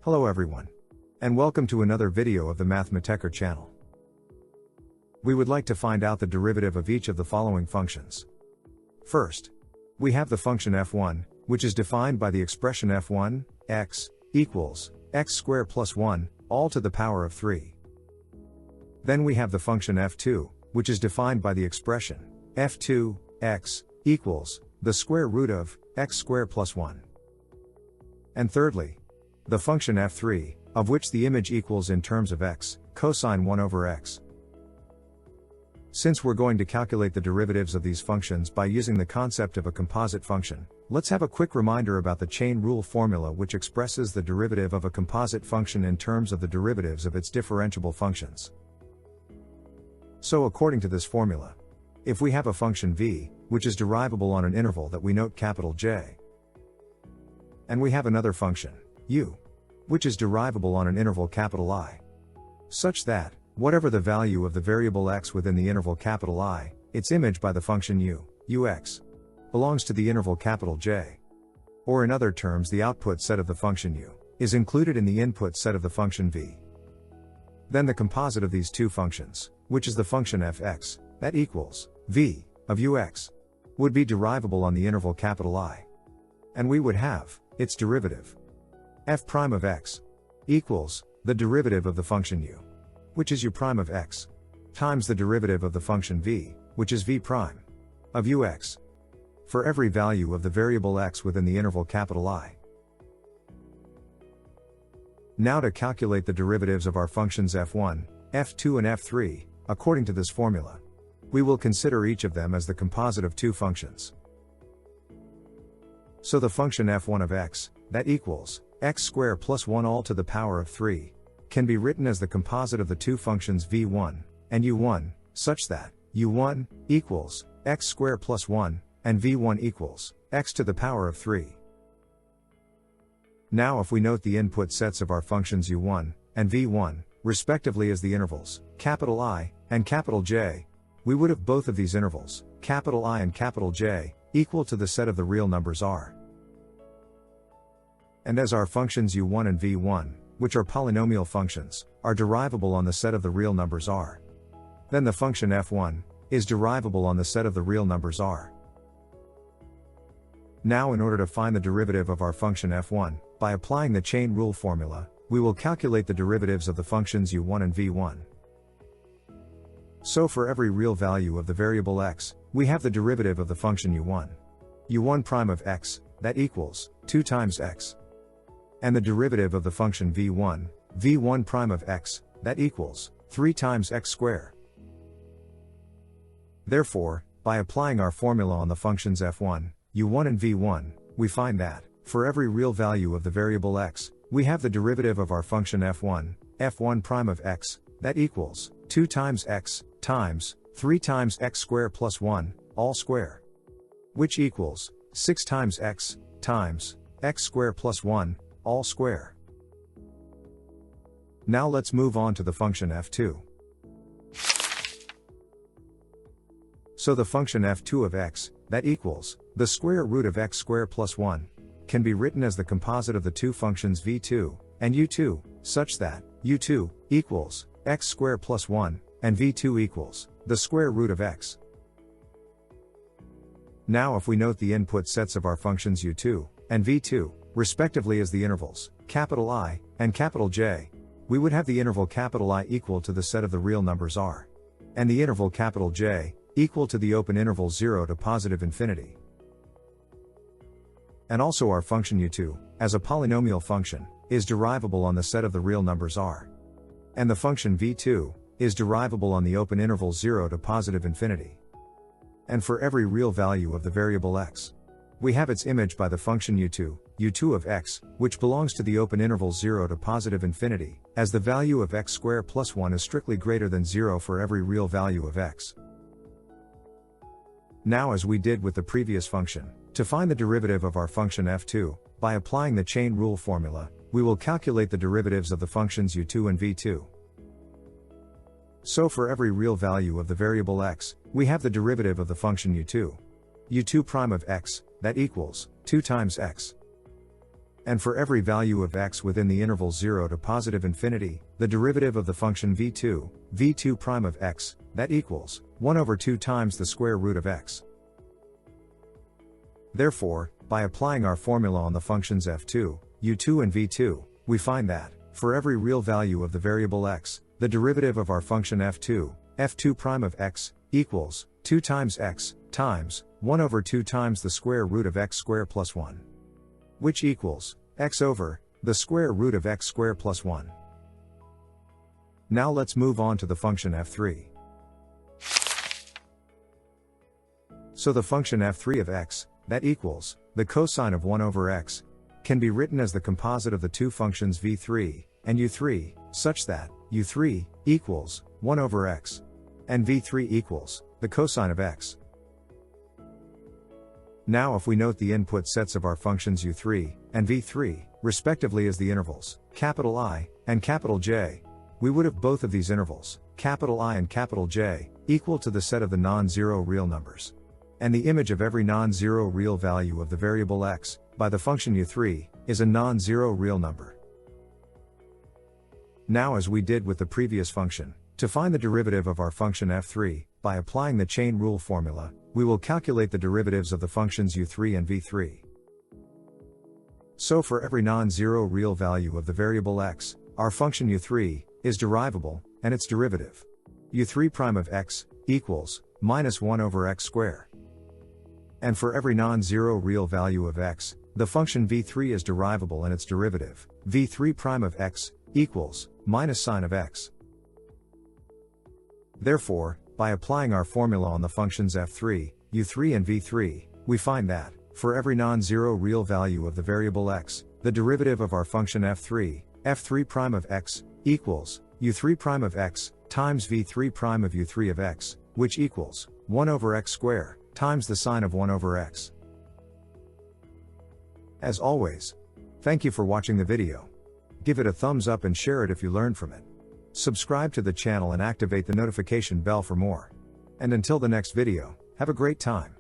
Hello everyone. And welcome to another video of the Mathmatecher channel. We would like to find out the derivative of each of the following functions. First, we have the function f1, which is defined by the expression f1, x, equals x squared plus 1, all to the power of 3. Then we have the function f2, which is defined by the expression f2, x, equals the square root of x squared plus 1. And thirdly, the function f3, of which the image equals in terms of x, cosine 1 over x. Since we're going to calculate the derivatives of these functions by using the concept of a composite function, let's have a quick reminder about the chain rule formula which expresses the derivative of a composite function in terms of the derivatives of its differentiable functions. So according to this formula, if we have a function v, which is derivable on an interval that we note capital J, and we have another function, u, which is derivable on an interval capital I, such that, whatever the value of the variable x within the interval capital I, its image by the function u, ux, belongs to the interval capital J. Or in other terms, the output set of the function u is included in the input set of the function v. Then the composite of these two functions, which is the function fx, that equals v of ux, would be derivable on the interval capital I. And we would have its derivative f prime of x equals the derivative of the function u, which is u prime of x, times the derivative of the function v, which is v prime of ux, for every value of the variable x within the interval capital I. Now to calculate the derivatives of our functions f1, f2 and f3, according to this formula, we will consider each of them as the composite of two functions. So the function f1 of x, that equals x squared plus 1 all to the power of 3, can be written as the composite of the two functions v1 and u1, such that u1 equals x squared plus 1, and v1 equals x to the power of 3. Now if we note the input sets of our functions u1 and v1, respectively as the intervals capital I and capital J, we would have both of these intervals, capital I and capital J, equal to the set of the real numbers R. And as our functions u1 and v1, which are polynomial functions, are derivable on the set of the real numbers R, then the function f1 is derivable on the set of the real numbers R. Now in order to find the derivative of our function f1, by applying the chain rule formula, we will calculate the derivatives of the functions u1 and v1. So for every real value of the variable x, we have the derivative of the function u1 prime of x, that equals 2 times x. And the derivative of the function v1 prime of x, that equals 3 times x squared. Therefore, by applying our formula on the functions f1, u1 and v1, we find that, for every real value of the variable x, we have the derivative of our function f1 prime of x, that equals 2 times x, times 3 times x squared plus 1, all square, which equals 6 times x, times x squared plus 1, all square. Now let's move on to the function f2. So the function f2 of x, that equals the square root of x squared plus 1, can be written as the composite of the two functions v2 and u2, such that u2 equals x squared plus 1, and v2 equals the square root of x. Now if we note the input sets of our functions u2 and v2, respectively as the intervals capital I and capital J, we would have the interval capital I equal to the set of the real numbers R, and the interval capital J equal to the open interval 0 to positive infinity. And also our function u2, as a polynomial function, is derivable on the set of the real numbers R. And the function v2 is derivable on the open interval 0 to positive infinity. And for every real value of the variable x, we have its image by the function u2 of x, which belongs to the open interval 0 to positive infinity, as the value of x squared plus 1 is strictly greater than 0 for every real value of x. Now as we did with the previous function, to find the derivative of our function f2, by applying the chain rule formula, we will calculate the derivatives of the functions u2 and v2. So for every real value of the variable x, we have the derivative of the function u2 prime of x, that equals 2 times x. And for every value of x within the interval 0 to positive infinity, the derivative of the function v2 prime of x, that equals 1 over 2 times the square root of x. Therefore, by applying our formula on the functions f2, u2 and v2, we find that, for every real value of the variable x, the derivative of our function f2 prime of x, equals 2 times x, times 1 over 2 times the square root of x squared plus 1. Which equals x over the square root of x squared plus 1. Now let's move on to the function f3. So the function f3 of x, that equals the cosine of 1 over x, can be written as the composite of the two functions v3 and u3, such that u3 equals 1 over x, and v3 equals the cosine of x. Now if we note the input sets of our functions u3 and v3, respectively as the intervals I and J, we would have both of these intervals, I and J, equal to the set of the non-zero real numbers. And the image of every non-zero real value of the variable x, by the function u3, is a non-zero real number. Now as we did with the previous function, to find the derivative of our function f3, by applying the chain rule formula, we will calculate the derivatives of the functions u3 and v3. So for every non-zero real value of the variable x, our function u3 is derivable, and its derivative u3 prime of x equals minus 1 over x squared. And for every non-zero real value of x, the function v3 is derivable and its derivative v3 prime of x equals minus sine of x. Therefore, by applying our formula on the functions f3, u3 and v3, we find that, for every non-zero real value of the variable x, the derivative of our function f3 prime of x, equals u3 prime of x, times v3 prime of u3 of x, which equals 1 over x squared, times the sine of 1 over x. As always, thank you for watching the video. Give it a thumbs up and share it if you learned from it. Subscribe to the channel and activate the notification bell for more. And until the next video, have a great time.